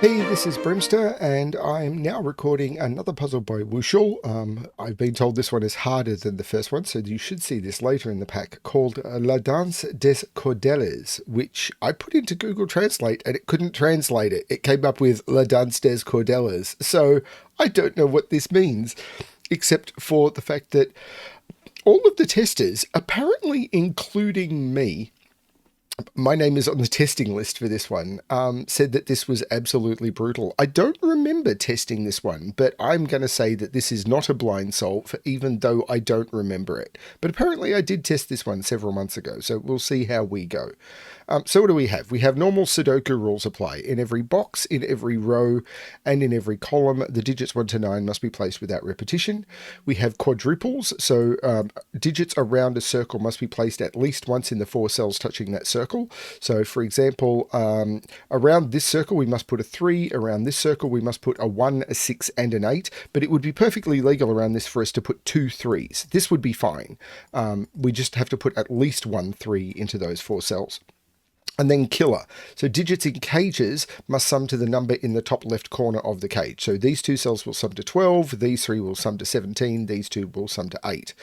Hey, this is BremSter, and I'm now recording another puzzle by Wuschel. I've been told this one is harder than the first one, so you should see this later in the pack, called La Danse des Cordelles, which I put into Google Translate and it couldn't translate it. It came up with La Danse des Cordelles, so I don't know what this means, except for the fact that all of the testers, apparently including me, my name is on the testing list for this one, said that this was absolutely brutal. I don't remember testing this one, but I'm going to say that this is not a blind solve, even though I don't remember it. But apparently I did test this one several months ago, so we'll see how we go. So what do we have? We have normal Sudoku rules apply. In every box, in every row, and in every column, the digits 1 to 9 must be placed without repetition. We have quadruples, so digits around a circle must be placed at least once in the 4 cells touching that circle. So, for example, around this circle, we must put a 3. Around this circle, we must put a 1, a 6, and an 8. But it would be perfectly legal around this for us to put 2 3s. This would be fine. We just have to put at least 1 3 into those 4 cells. And then killer. So digits in cages must sum to the number in the top left corner of the cage. So these 2 cells will sum to 12, these 3 will sum to 17, these 2 will sum to 8.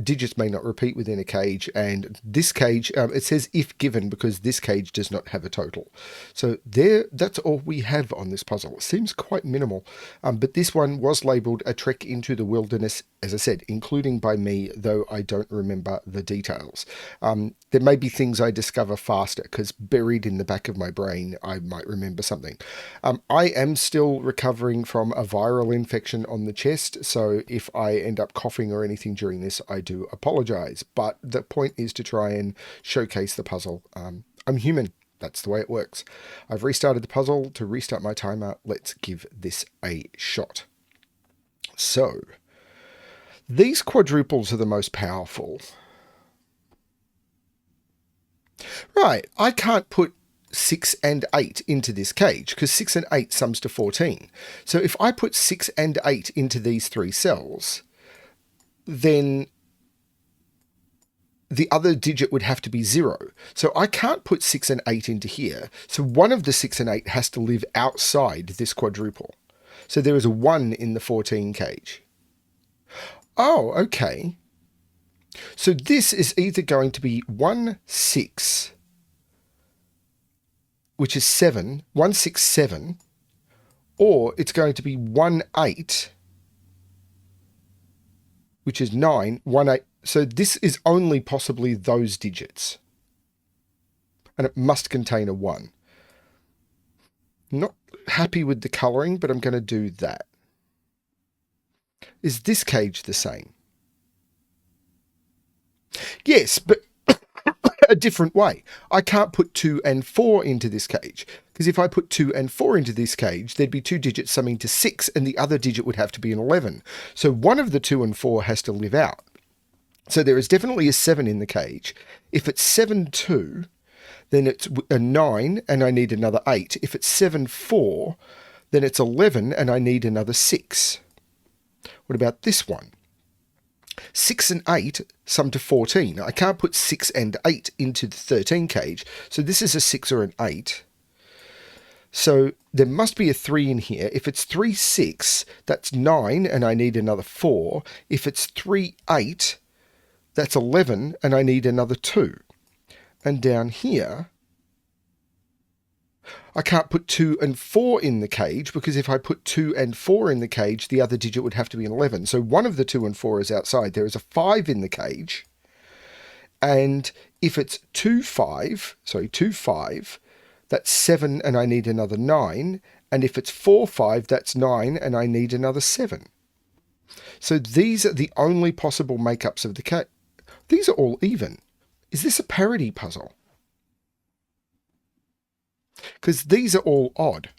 Digits may not repeat within a cage, and this cage, it says if given because this cage does not have a total. So that's all we have on this puzzle. It seems quite minimal, but this one was labelled a trek into the wilderness, as I said, including by me, though I don't remember the details. There may be things I discover faster, because buried in the back of my brain, I might remember something. I am still recovering from a viral infection on the chest, so if I end up coughing or anything during this, I do apologise. But the point is to try and showcase the puzzle. I'm human. That's the way it works. I've restarted the puzzle. To restart my timer, let's give this a shot. So, these quadruples are the most powerful. Right, I can't put 6 and 8 into this cage because 6 and 8 sums to 14. So if I put 6 and 8 into these 3 cells, then the other digit would have to be 0. So I can't put 6 and 8 into here. So one of the 6 and 8 has to live outside this quadruple. So there is a 1 in the 14 cage. Oh, okay. So this is either going to be 1, 6, which is 7, 1, 6, 7, or it's going to be 1, 8, which is 9, 1, 8. So this is only possibly those digits. And it must contain a 1. Not happy with the colouring, but I'm going to do that. Is this cage the same? Yes, but a different way. I can't put 2 and 4 into this cage, because if I put 2 and 4 into this cage, there'd be 2 digits summing to 6, and the other digit would have to be an 11. So one of the 2 and 4 has to live out. So there is definitely a 7 in the cage. If it's 7, 2, then it's a 9, and I need another 8. If it's 7, 4, then it's 11, and I need another 6. What about this one? 6 and 8 sum to 14. I can't put 6 and 8 into the 13 cage, so this is a 6 or an 8. So there must be a 3 in here. If it's 3, 6, that's 9, and I need another 4. If it's 3, 8, that's 11, and I need another 2. And down here, I can't put 2 and 4 in the cage, because if I put 2 and 4 in the cage, the other digit would have to be an 11. So one of the 2 and 4 is outside. There is a 5 in the cage. And if it's 2, 5, that's 7 and I need another 9. And if it's 4, 5, that's 9 and I need another 7. So these are the only possible makeups of the cage. These are all even. Is this a parody puzzle? Because these are all odd.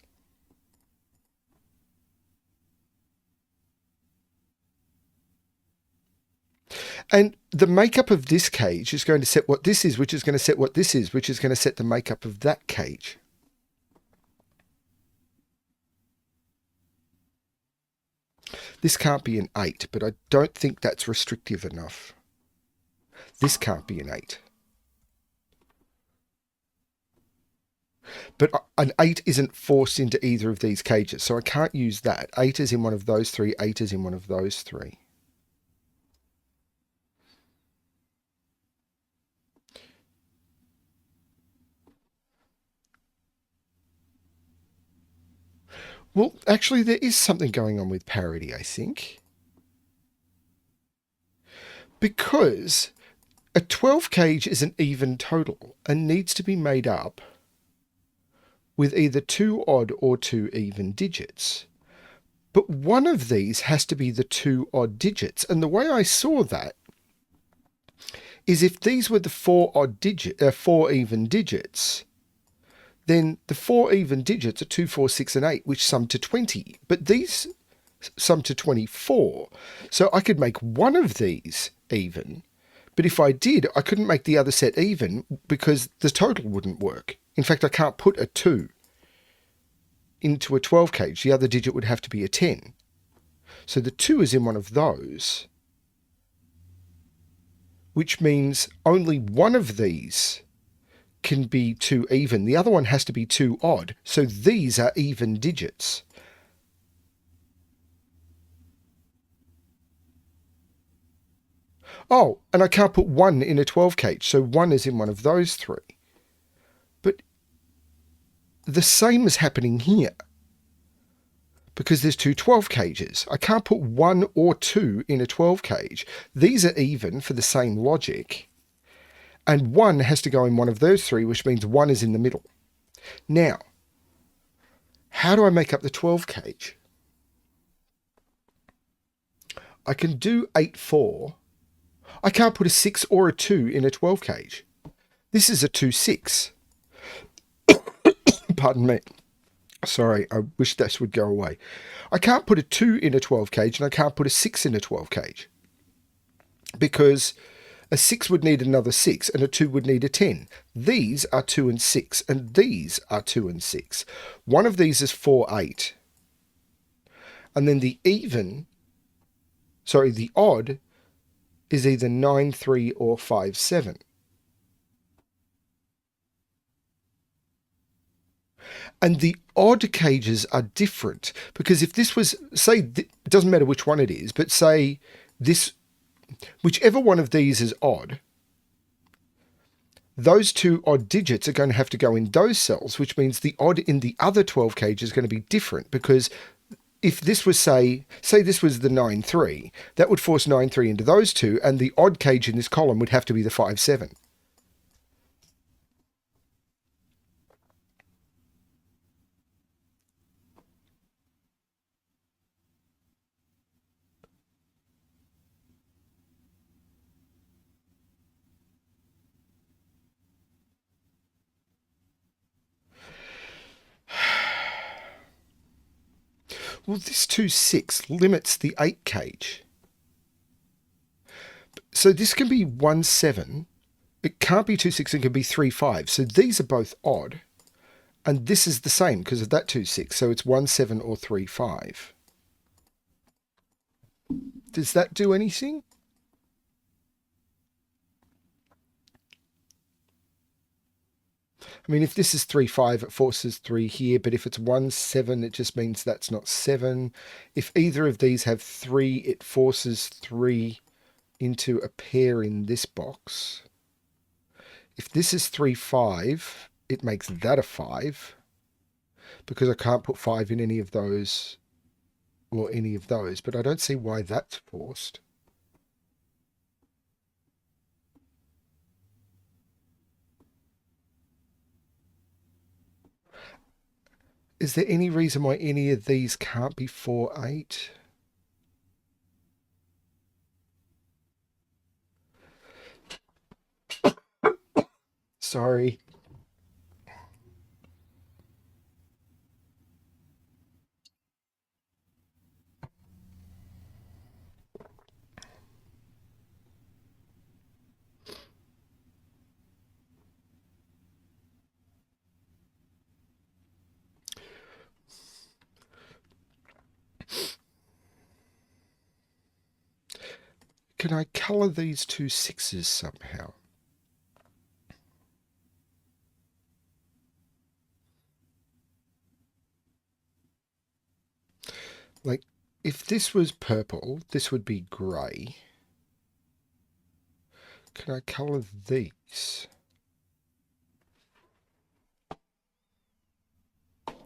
And the makeup of this cage is going to set what this is, which is going to set what this is, which is going to set the makeup of that cage. This can't be an 8, but I don't think that's restrictive enough. This can't be an 8. But an 8 isn't forced into either of these cages, so I can't use that. 8 is in one of those three, 8 is in one of those three. Well, actually, there is something going on with parity, I think. Because a 12 cage is an even total and needs to be made up with either 2 odd or 2 even digits. But one of these has to be the 2 odd digits. And the way I saw that is if these were the 4 even digits, then the 4 even digits are 2, 4, 6, and 8, which sum to 20. But these sum to 24. So I could make one of these even. But if I did, I couldn't make the other set even because the total wouldn't work. In fact, I can't put a 2 into a 12 cage. The other digit would have to be a 10. So the 2 is in one of those, which means only one of these can be 2 even. The other one has to be 2 odd. So these are even digits. Oh, and I can't put 1 in a 12 cage, so 1 is in one of those three. But the same is happening here. Because there's 2 12 cages. I can't put 1 or 2 in a 12 cage. These are even for the same logic. And 1 has to go in one of those three, which means 1 is in the middle. Now, how do I make up the 12 cage? I can do 8, 4. I can't put a 6 or a 2 in a 12 cage. This is a 2, 6. Pardon me. Sorry, I wish this would go away. I can't put a 2 in a 12 cage and I can't put a 6 in a 12 cage. Because a 6 would need another 6 and a 2 would need a 10. These are 2 and 6 and these are 2 and 6. One of these is 4, 8. And then the odd is either 9, 3 or 5, 7. And the odd cages are different because if this was, say, it doesn't matter which one it is, but say this, whichever one of these is odd, those 2 odd digits are going to have to go in those cells, which means the odd in the other 12 cage is going to be different because if this was, say this was the 9, 3, that would force 9, 3 into those 2, and the odd cage in this column would have to be the 5, 7. Well, this 2, 6 limits the 8 cage. So this can be 1, 7. It can't be 2, 6. It can be 3, 5. So these are both odd. And this is the same because of that 2, 6. So it's 1, 7 or 3, 5. Does that do anything? I mean, if this is 3, 5, it forces 3 here, but if it's 1, 7, it just means that's not 7. If either of these have 3, it forces 3 into a pair in this box. If this is 3, 5, it makes that a 5, because I can't put 5 in any of those or any of those, but I don't see why that's forced. Is there any reason why any of these can't be 4, 8? Sorry. Can I colour these 2 6s somehow? Like, if this was purple, this would be grey. Can I colour these?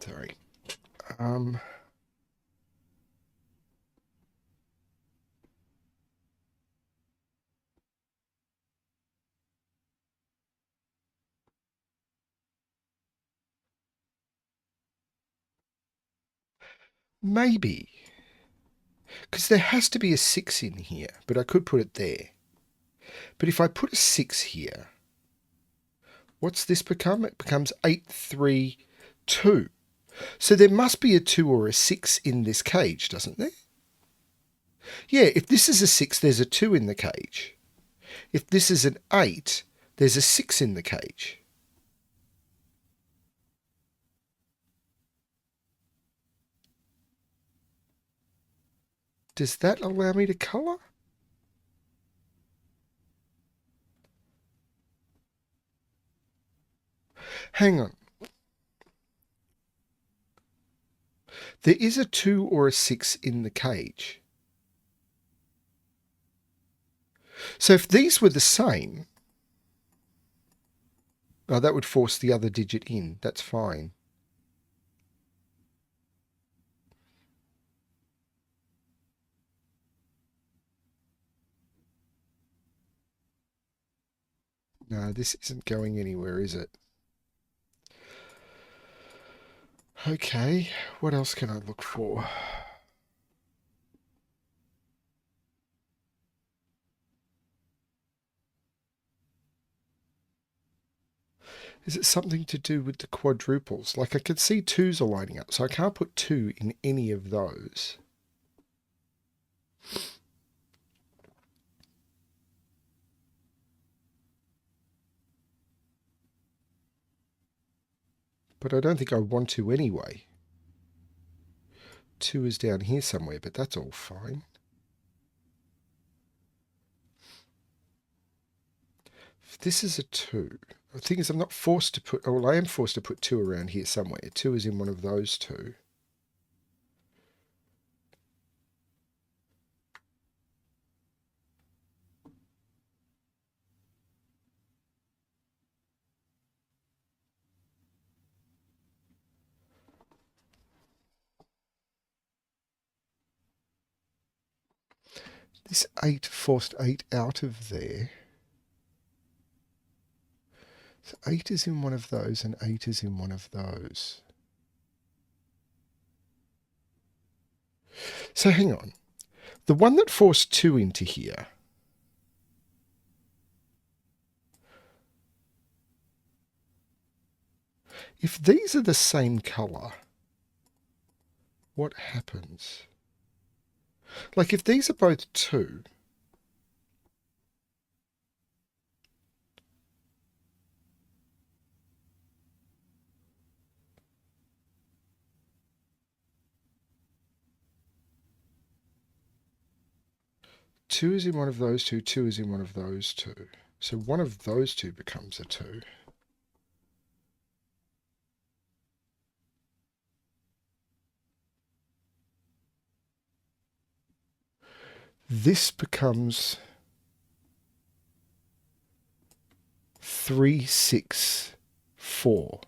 Sorry. Maybe. Because there has to be a 6 in here, but I could put it there. But if I put a 6 here, what's this become? It becomes 8, 3, 2. So there must be a 2 or a 6 in this cage, doesn't there? Yeah, if this is a 6, there's a 2 in the cage. If this is an 8, there's a 6 in the cage. Does that allow me to colour? Hang on. There is a 2 or a 6 in the cage. So if these were the same, oh, that would force the other digit in. That's fine. No, this isn't going anywhere, is it? Okay, what else can I look for? Is it something to do with the quadruples? Like I can see 2s are lining up, so I can't put 2 in any of those. But I don't think I want to anyway. 2 is down here somewhere, but that's all fine. If this is a 2, the thing is I'm not forced to put, well, I am forced to put 2 around here somewhere. 2 is in one of those 2. This 8 forced 8 out of there. So 8 is in one of those and 8 is in one of those. So hang on. The one that forced 2 into here, if these are the same colour, what happens? Like if these are both 2, two is in one of those 2, 2 is in one of those 2. So one of those 2 becomes a 2. This becomes 3, 6, 4.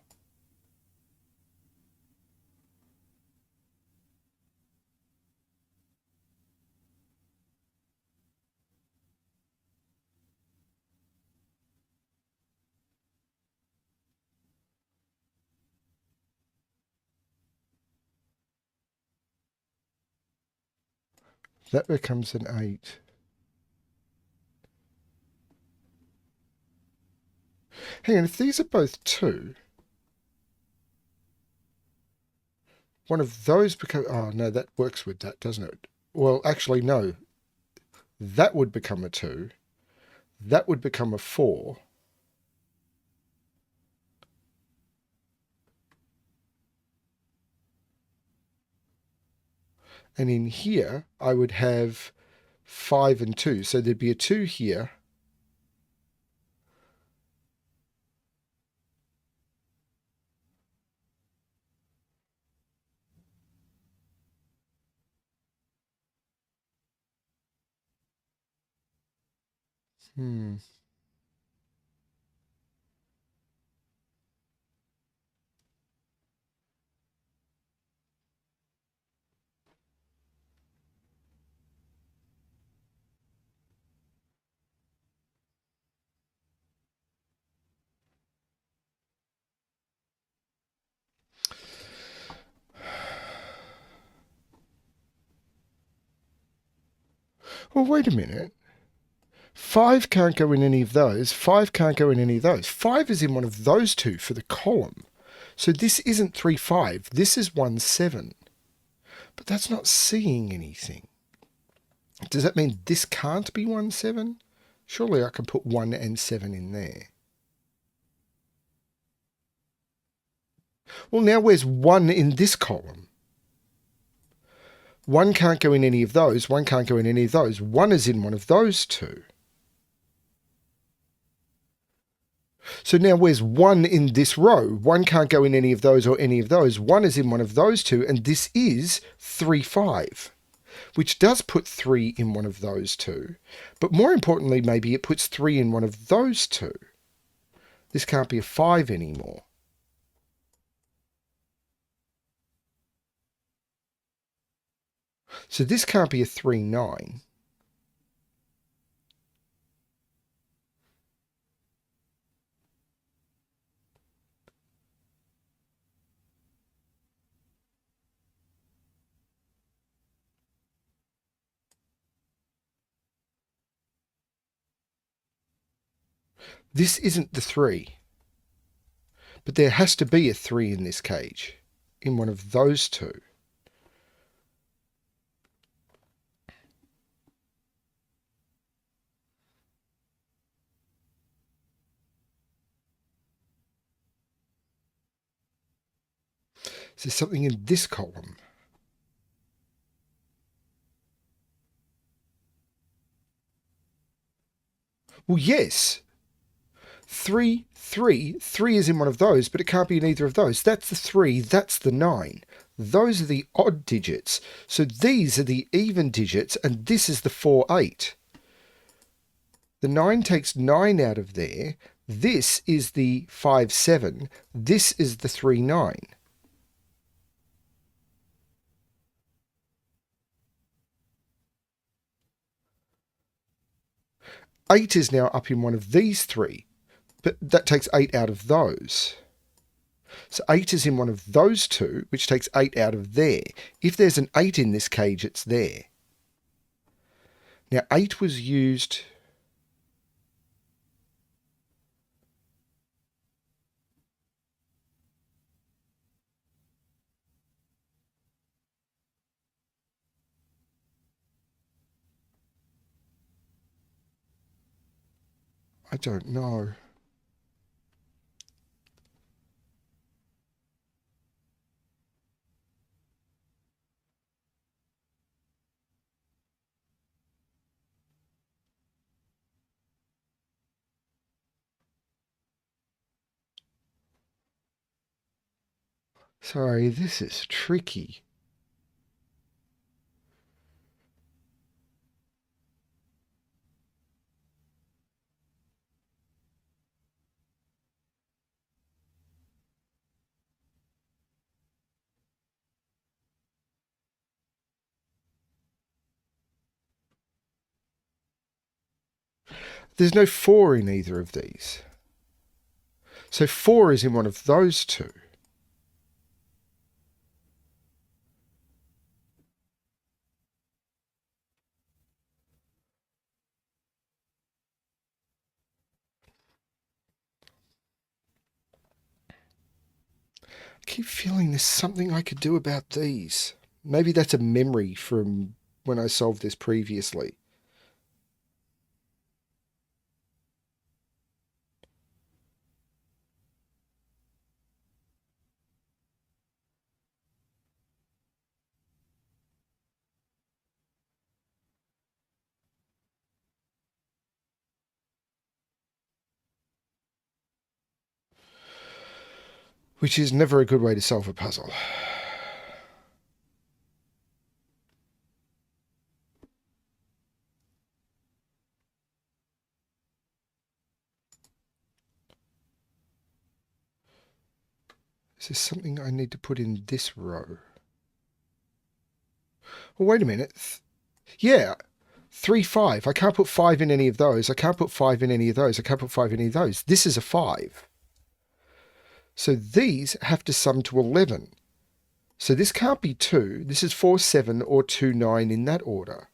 That becomes an 8. Hang on, if these are both 2, one of those becomes... Oh, no, that works with that, doesn't it? Well, actually, no. That would become a 2. That would become a 4. And in here, I would have 5 and 2. So there'd be a 2 here. Hmm. Well, wait a minute. 5 can't go in any of those. 5 can't go in any of those. 5 is in one of those two for the column. So this isn't 3, 5. This is 1, 7. But that's not seeing anything. Does that mean this can't be 1, 7? Surely I can put 1 and 7 in there. Well, now where's 1 in this column? 1 can't go in any of those. 1 can't go in any of those. 1 is in one of those two. So now where's 1 in this row? 1 can't go in any of those or any of those. 1 is in one of those two, and this is 3, 5, which does put 3 in one of those two. But more importantly, maybe it puts 3 in one of those two. This can't be a 5 anymore. So this can't be a 3, 9. This isn't the 3. But there has to be a 3 in this cage, in one of those two. So there's something in this column. Well, yes. 3, 3. 3 is in one of those, but it can't be in either of those. That's the 3, that's the 9. Those are the odd digits. So these are the even digits, and this is the 4, 8. The 9 takes 9 out of there. This is the 5, 7. This is the 3, 9. 8 is now up in one of these three, but that takes 8 out of those. So 8 is in one of those two, which takes 8 out of there. If there's an 8 in this cage, it's there. Now 8 was used... I don't know. Sorry, this is tricky. There's no 4 in either of these. So 4 is in one of those two. I keep feeling there's something I could do about these. Maybe that's a memory from when I solved this previously. Which is never a good way to solve a puzzle. Is there something I need to put in this row? Well, wait a minute. Yeah, 3, 5. I can't put 5 in any of those. I can't put 5 in any of those. I can't put 5 in any of those. This is a 5. So these have to sum to 11. So this can't be 2. This is 4, 7 or 2, 9 in that order.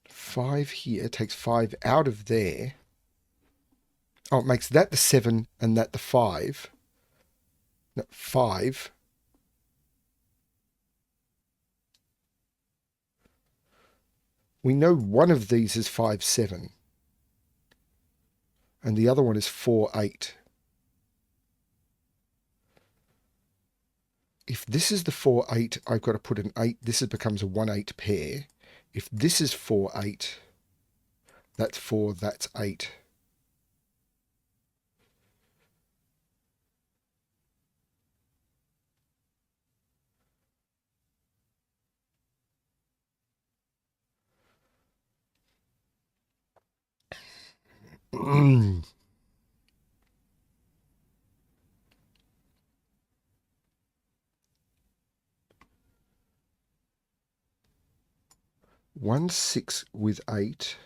Five here takes 5 out of there. Oh, it makes that the 7 and that the 5. No, 5. We know one of these is 5, 7. And the other one is 4, 8. If this is the 4, 8, I've got to put an 8. This becomes a 1, 8 pair. If this is 4, 8, that's 4, that's 8. One 6 with 8.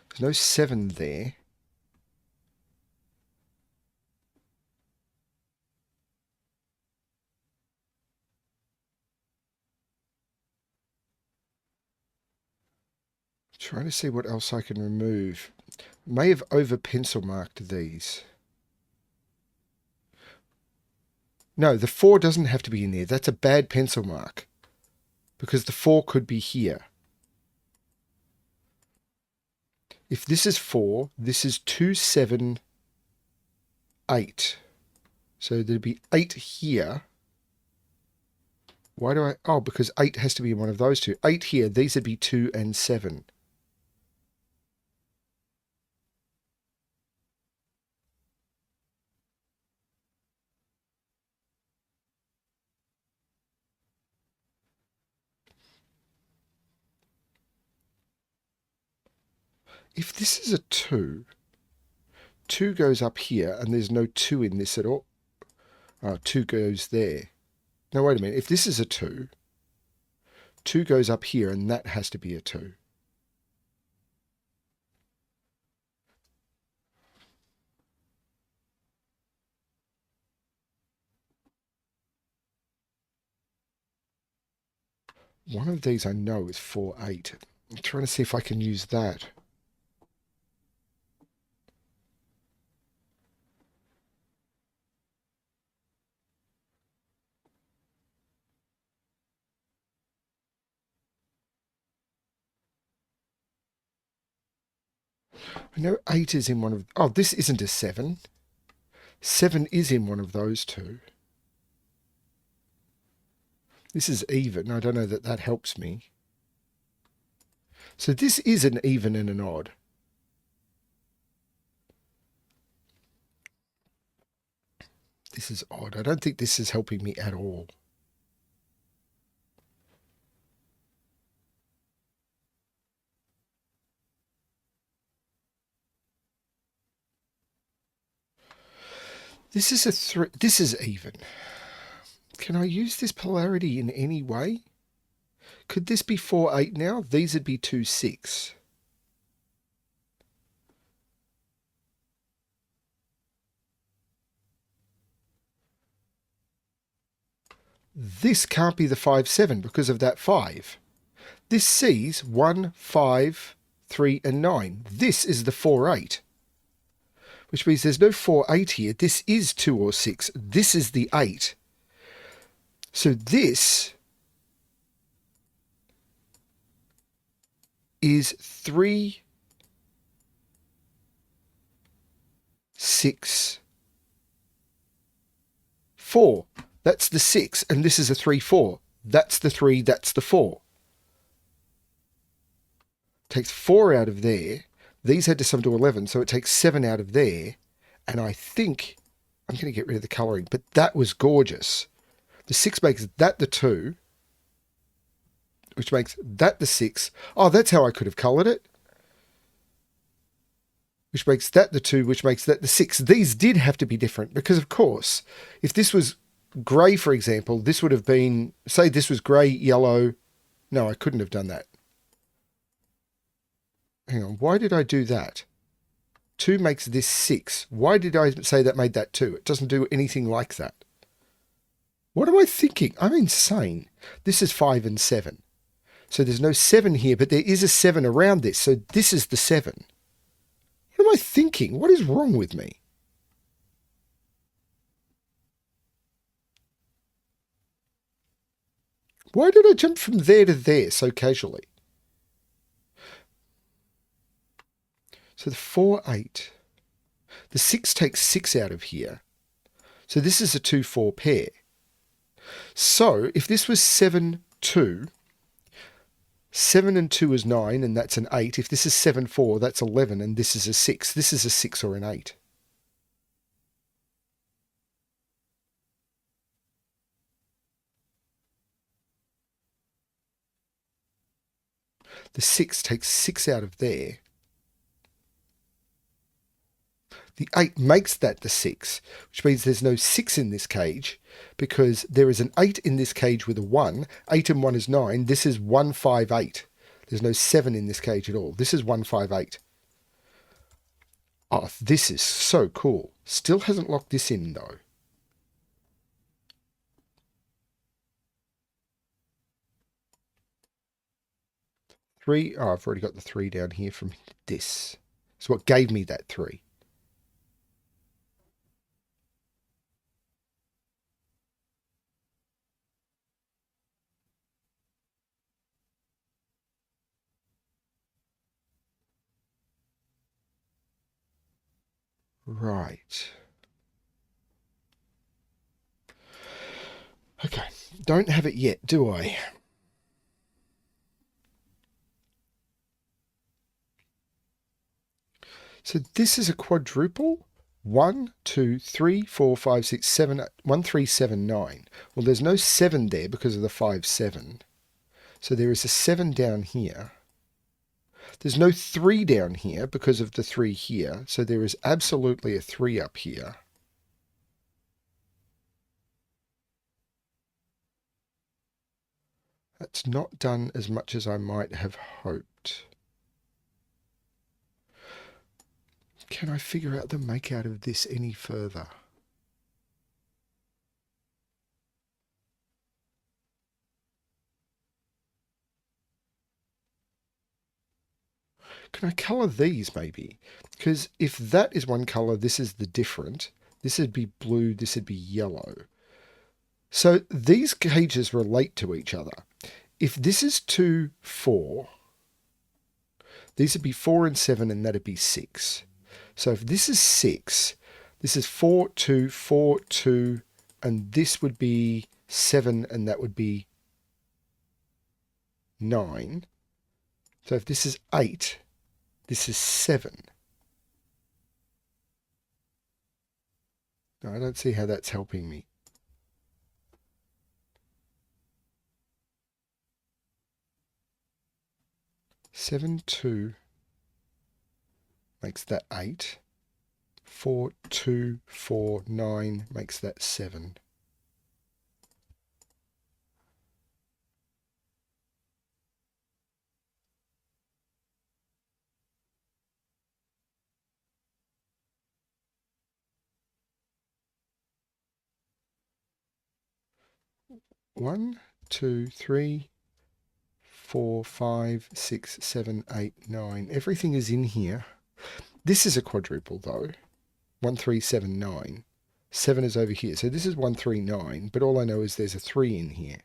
There's no 7 there. Trying to see what else I can remove. May have over pencil marked these. No, the 4 doesn't have to be in there. That's a bad pencil mark. Because the 4 could be here. If this is 4, this is 2, 7, 8. So there'd be 8 here. Why do I... Oh, because 8 has to be in one of those two. 8 here. These would be 2 and 7. If this is a 2, 2 goes up here, and there's no 2 in this at all. 2 goes there. Now, wait a minute. If this is a 2, 2 goes up here, and that has to be a 2. One of these I know is 4, 8. I'm trying to see if I can use that. I know 8 is in one of... Oh, this isn't a 7. 7 is in one of those two. This is even. I don't know that that helps me. So this is an even and an odd. This is odd. I don't think this is helping me at all. This is a 3. This is even. Can I use this polarity in any way? Could this be 4, 8 now? These would be 2, 6. This can't be the 5, 7 because of that 5. This sees 1, 5, 3 and 9. This is the 4, 8. Which means there's no 4, 8 here. This is 2 or 6. This is the 8. So this is 3, 6, 4. That's the 6, and this is a 3, 4. That's the 3, that's the 4. Takes 4 out of there. These had to sum to 11, so it takes 7 out of there. And I think I'm going to get rid of the colouring, but that was gorgeous. The 6 makes that the 2. which makes that the 6. Oh, that's how I could have coloured it. Which makes that the 2, which makes that the 6. These did have to be different because, of course, if this was grey, for example, this would have been, say this was grey, yellow. No, I couldn't have done that. Hang on, why did I do that? 2 makes this 6. Why did I say that made that 2? It doesn't do anything like that. What am I thinking? I'm insane. This is 5 and 7. So there's no 7 here, but there is a 7 around this. So this is the 7. What am I thinking? What is wrong with me? Why did I jump from there to there so casually? So the 4, 8. The 6 takes 6 out of here. So this is a 2, 4 pair. So if this was 7, 2, 7 and 2 is 9, and that's an 8. If this is 7, 4, that's 11, and this is a 6. This is a 6 or an 8. The 6 takes 6 out of there. The 8 makes that the 6, which means there's no 6 in this cage because there is an 8 in this cage with a 1. 8 and 1 is 9. This is 1, 5, 8. There's no 7 in this cage at all. This is 1, 5, 8. Oh, this is so cool. Still hasn't locked this in though. Three. Oh, I've already got the 3 down here from this. It's what gave me that 3. Right. Okay. Don't have it yet, do I? So this is a quadruple. 1, 2, 3, 4, 5, 6, 7, 1, 3, 7, 9. Well, there's no 7 there because of the 5, 7. So there is a 7 down here. There's no 3 down here because of the 3 here. So there is absolutely a 3 up here. That's not done as much as I might have hoped. Can I figure out the make out of this any further? Can I colour these maybe? Because if that is one colour, this is the different. This would be blue, this would be yellow. So these cages relate to each other. If this is 2, 4, these would be 4 and 7, and that'd be 6. So if this is 6, this is 4, 2, 4, 2, and this would be 7, and that would be 9. So if this is 8, this is 7. No, I don't see how that's helping me. Seven, 2 makes that 8. 4, 2, 4, 9 makes that 7. One, 2, 3, 4, 5, 6, 7, 8, 9. Everything is in here. This is a quadruple though. 1, 3, 7, 9. 7 is over here. So this is 1, 3, 9, but all I know is there's a 3 in here.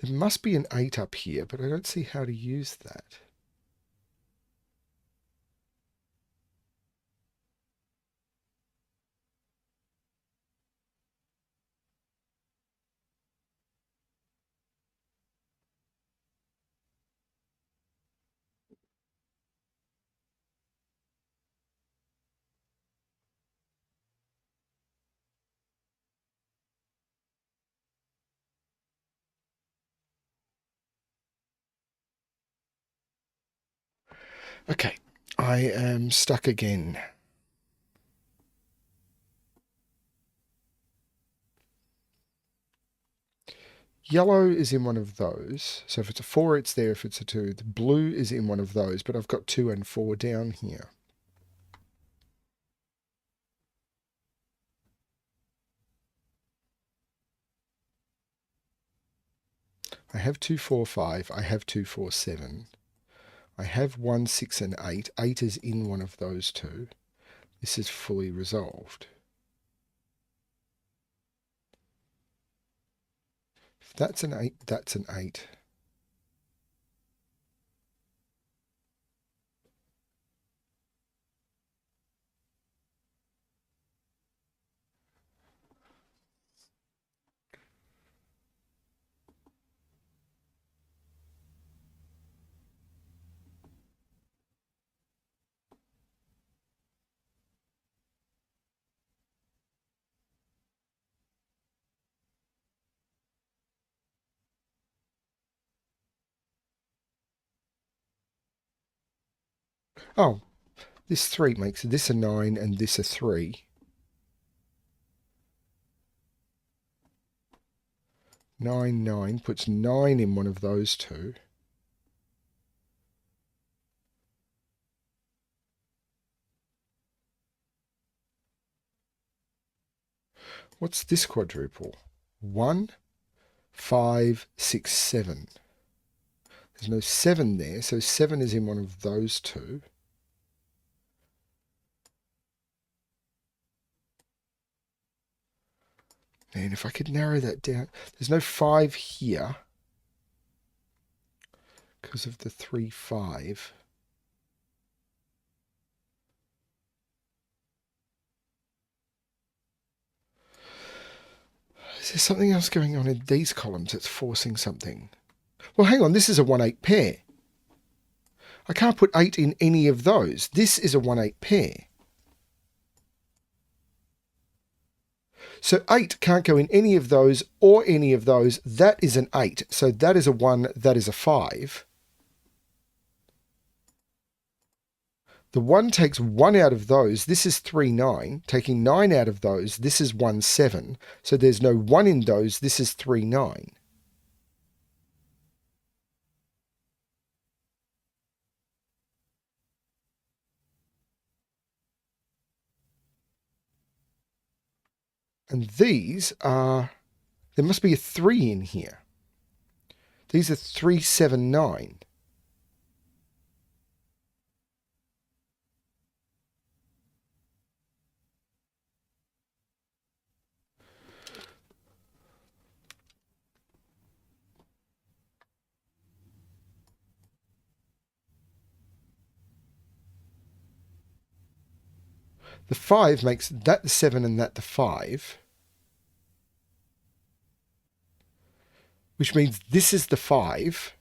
There must be an 8 up here, but I don't see how to use that. Okay, I am stuck again. Yellow is in one of those. So if it's a 4, it's there. If it's a 2, the blue is in one of those. But I've got 2 and 4 down here. I have 2, 4, 5. I have 2, 4, 7. I have 1, 6, and 8. 8 is in one of those two. This is fully resolved. If that's an 8, that's an 8. Oh, this 3 makes this a 9 and this a 3. 9, 9 puts 9 in one of those two. What's this quadruple? 1, 5, 6, 7. There's no 7 there, so 7 is in one of those two. And if I could narrow that down, there's no 5 here because of the 3, 5. Is there something else going on in these columns that's forcing something? Well, hang on, this is a 1-8 pair. I can't put 8 in any of those. This is a 1-8 pair. So 8 can't go in any of those or any of those. That is an 8. So that is a 1, that is a 5. The 1 takes 1 out of those. This is 3, 9. Taking 9 out of those, this is 1, 7. So there's no 1 in those. This is 3, 9. And these are, there must be a 3 in here. These are 3, 7, 9. The 5 makes that the 7 and that the 5. Which means this is the 5.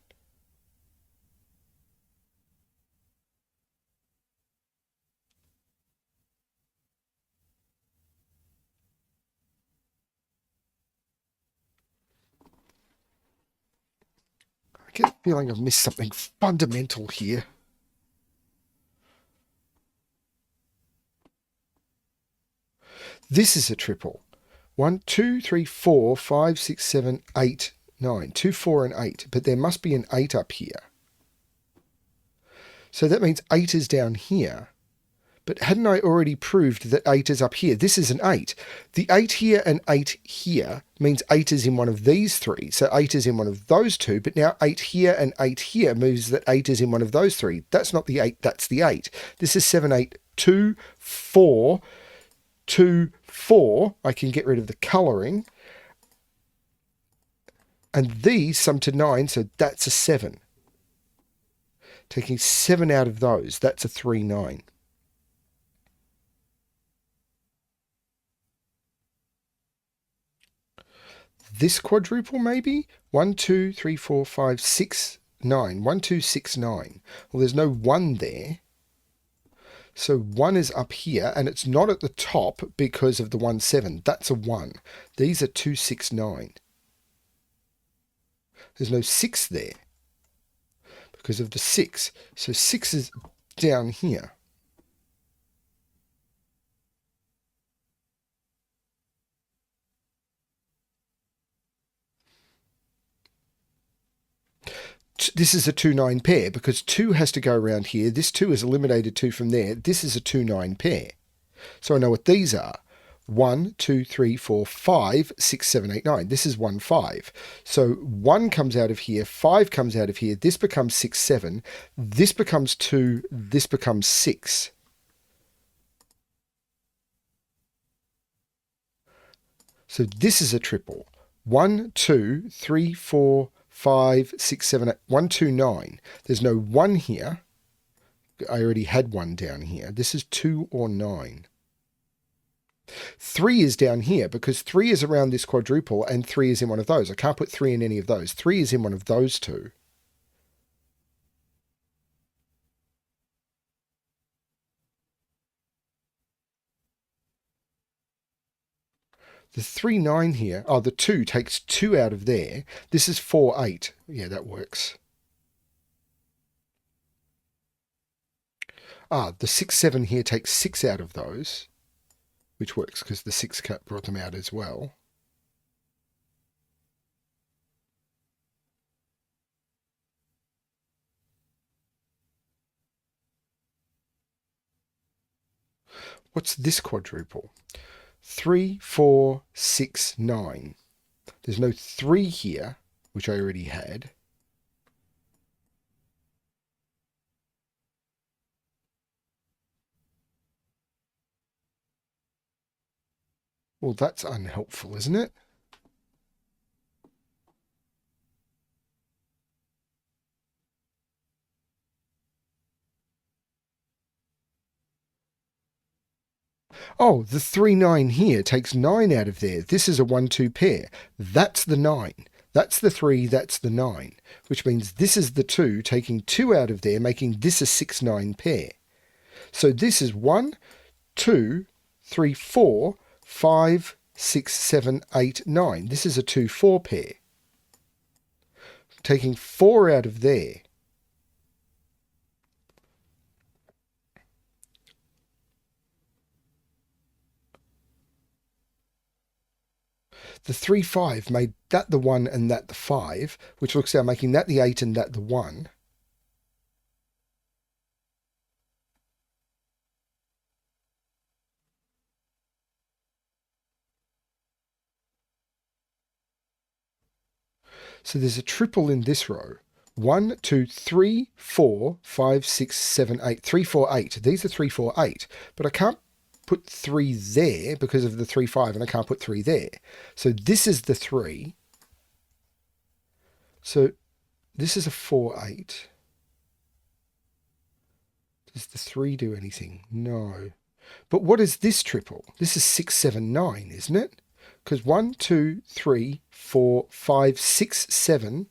I get the feeling I've missed something fundamental here. This is a triple. 1, 2, 3, 4, 5, 6, 7, 8, 9. 2, 4, and 8. But there must be an 8 up here. So that means 8 is down here. But hadn't I already proved that 8 is up here? This is an 8. The 8 here and 8 here means 8 is in one of these 3. So 8 is in one of those 2. But now 8 here and 8 here moves that 8 is in one of those 3. That's not the 8, that's the 8. This is 7, 8, 2, 4, 2, 4. I can get rid of the colouring. And these sum to 9, so that's a 7. Taking 7 out of those, that's a 3, 9. This quadruple maybe? 1, 2, 3, 4, 5, 6, 9. 1, 2, 6, 9. Well, there's no 1 there. So 1 is up here, and it's not at the top because of the 1, 7. That's a 1. These are 2, 6, 9. There's no 6 there because of the 6. So 6 is down here. This is a 2-9 pair because 2 has to go around here. This 2 has eliminated 2 from there. This is a 2-9 pair. So I know what these are. 1, 2, 3, 4, 5, 6, 7, 8, 9. This is 1, 5. So 1 comes out of here, 5 comes out of here. This becomes 6, 7. This becomes 2. This becomes 6. So this is a triple. 1, 2, 3, 4, 5, 6, 7, 8, 1, 2, 9. There's no 1 here. I already had 1 down here. This is 2 or 9. 3 is down here because 3 is around this quadruple and 3 is in one of those. I can't put 3 in any of those. 3 is in one of those two. The 3, 9 here, the 2 takes 2 out of there. This is 4, 8. Yeah, that works. The 6, 7 here takes 6 out of those, which works because the 6 cut brought them out as well. What's this quadruple? 3, 4, 6, 9. There's no 3 here, which I already had. Well, that's unhelpful, isn't it? Oh, the 3, 9 here takes 9 out of there. This is a 1, 2 pair. That's the 9. That's the 3, that's the 9, which means this is the 2 taking 2 out of there, making this a 6, 9 pair. So this is 1, 2, 3, 4, 5, 6, 7, 8, 9. This is a 2, 4 pair. Taking 4 out of there. The 3, 5 made that the 1 and that the 5, which looks out making that the 8 and that the 1. So there's a triple in this row. 1, 2, 3, 4, 5, 6, 7, 8. 3, 4, 8. These are 3, 4, 8. But I can't put 3 there because of the 3, 5, and I can't put 3 there. So this is the 3. So this is a 4, 8. Does the 3 do anything? No. But what is this triple? This is 6, 7, 9, isn't it? Because 1, 2, 3, 4, 5, 6, 7,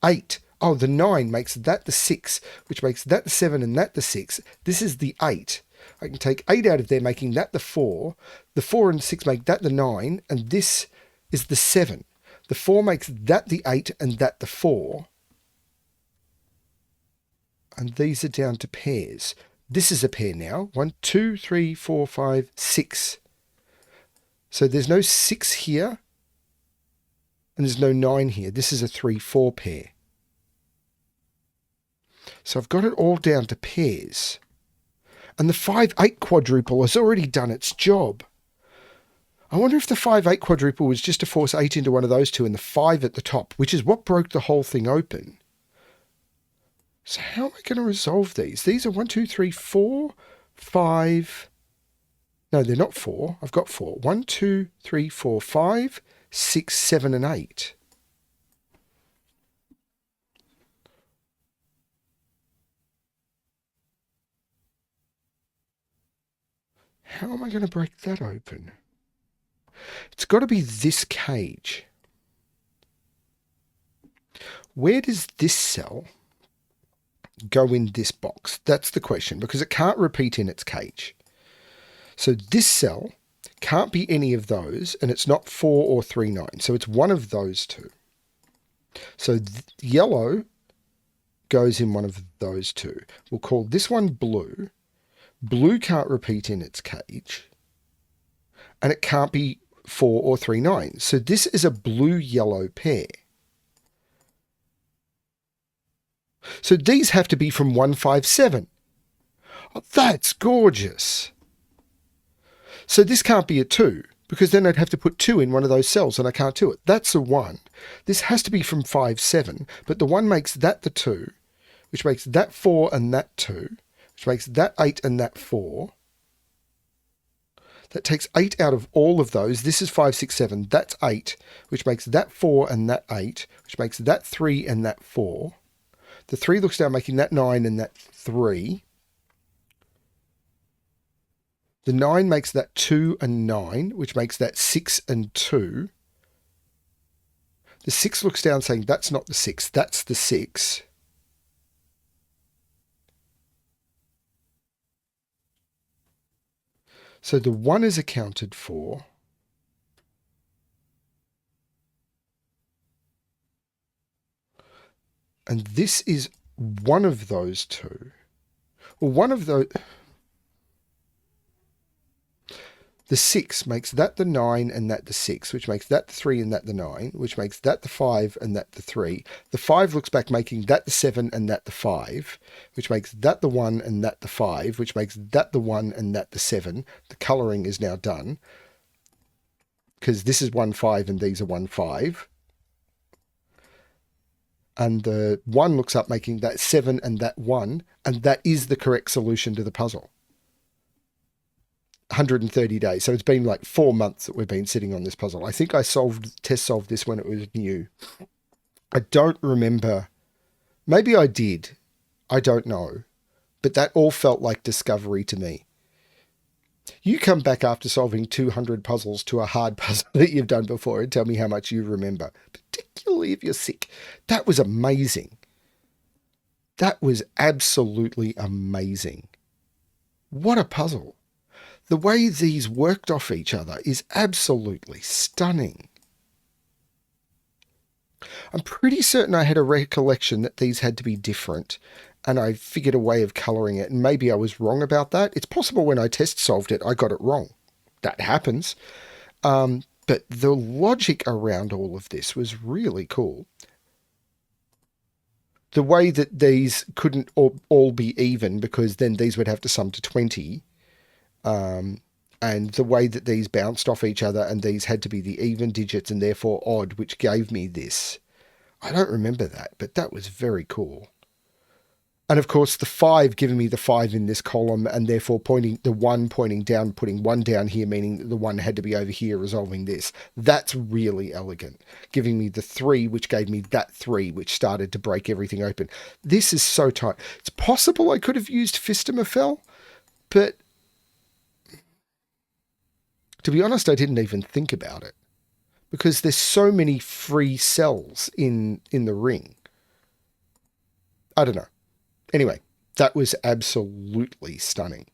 8. Oh, the 9 makes that the 6, which makes that the 7 and that the 6. This is the 8. I can take 8 out of there, making that the 4. The 4 and 6 make that the 9, and this is the 7. The 4 makes that the 8 and that the 4. And these are down to pairs. This is a pair now. 1, 2, 3, 4, 5, 6. So there's no 6 here, and there's no 9 here. This is a 3, 4 pair. So I've got it all down to pairs. And the 5, 8 quadruple has already done its job. I wonder if the 5, 8 quadruple was just to force 8 into one of those two and the 5 at the top, which is what broke the whole thing open. So how am I going to resolve these? These are 1, 2, 3, 4, 5... No, they're not 4. I've got 4. 1, 2, 3, 4, 5, 6, 7, and 8. How am I going to break that open? It's got to be this cage. Where does this cell go in this box? That's the question, because it can't repeat in its cage. So this cell can't be any of those, and it's not 4 or 3, 9. So it's one of those two. So yellow goes in one of those two. We'll call this one blue. Blue can't repeat in its cage. And it can't be 4 or 3 9s. So this is a blue-yellow pair. So these have to be from 1 5 7. Oh, that's gorgeous. So this can't be a 2, because then I'd have to put 2 in one of those cells, and I can't do it. That's a 1. This has to be from 5 7, but the 1 makes that the 2, which makes that 4 and that 2, which makes that 8 and that 4. That takes 8 out of all of those. This is 5 6 7. That's 8, which makes that 4 and that 8, which makes that 3 and that 4. The 3 looks down, making that 9 and that 3. The 9 makes that 2 and 9, which makes that 6 and 2. The 6 looks down, saying that's not the 6, that's the 6. So the 1 is accounted for. And this is one of those two. Well, one of those... The 6 makes that the 9 and that the 6, which makes that the 3 and that the 9, which makes that the 5 and that the 3. The 5 looks back, making that the 7 and that the 5, which makes that the 1 and that the 5, which makes that the 1 and that the 7. The colouring is now done, because this is 1 5 and these are 1 5. And the 1 looks up, making that 7 and that 1, and that is the correct solution to the puzzle. 130 days. So it's been like 4 months that we've been sitting on this puzzle. I think I test solved this when it was new. I don't remember. Maybe I did. I don't know. But that all felt like discovery to me. You come back after solving 200 puzzles to a hard puzzle that you've done before and tell me how much you remember, particularly if you're sick. That was amazing. That was absolutely amazing. What a puzzle. The way these worked off each other is absolutely stunning. I'm pretty certain I had a recollection that these had to be different, and I figured a way of colouring it, and maybe I was wrong about that. It's possible when I test solved it, I got it wrong. That happens. But the logic around all of this was really cool. The way that these couldn't all be even, because then these would have to sum to 20, and the way that these bounced off each other and these had to be the even digits and therefore odd, which gave me this. I don't remember that, but that was very cool. And of course, the 5 giving me the 5 in this column and therefore pointing the 1 pointing down, putting 1 down here, meaning that the 1 had to be over here resolving this. That's really elegant. Giving me the 3, which gave me that 3, which started to break everything open. This is so tight. It's possible I could have used Fistamafel, but to be honest, I didn't even think about it because there's so many free cells in the ring. I don't know. Anyway, that was absolutely stunning.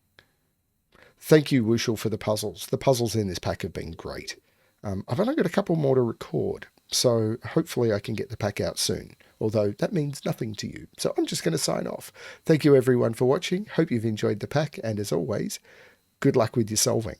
Thank you, Wuschel, for the puzzles. The puzzles in this pack have been great. I've only got a couple more to record, so hopefully I can get the pack out soon, although that means nothing to you. So I'm just going to sign off. Thank you, everyone, for watching. Hope you've enjoyed the pack, and as always, good luck with your solving.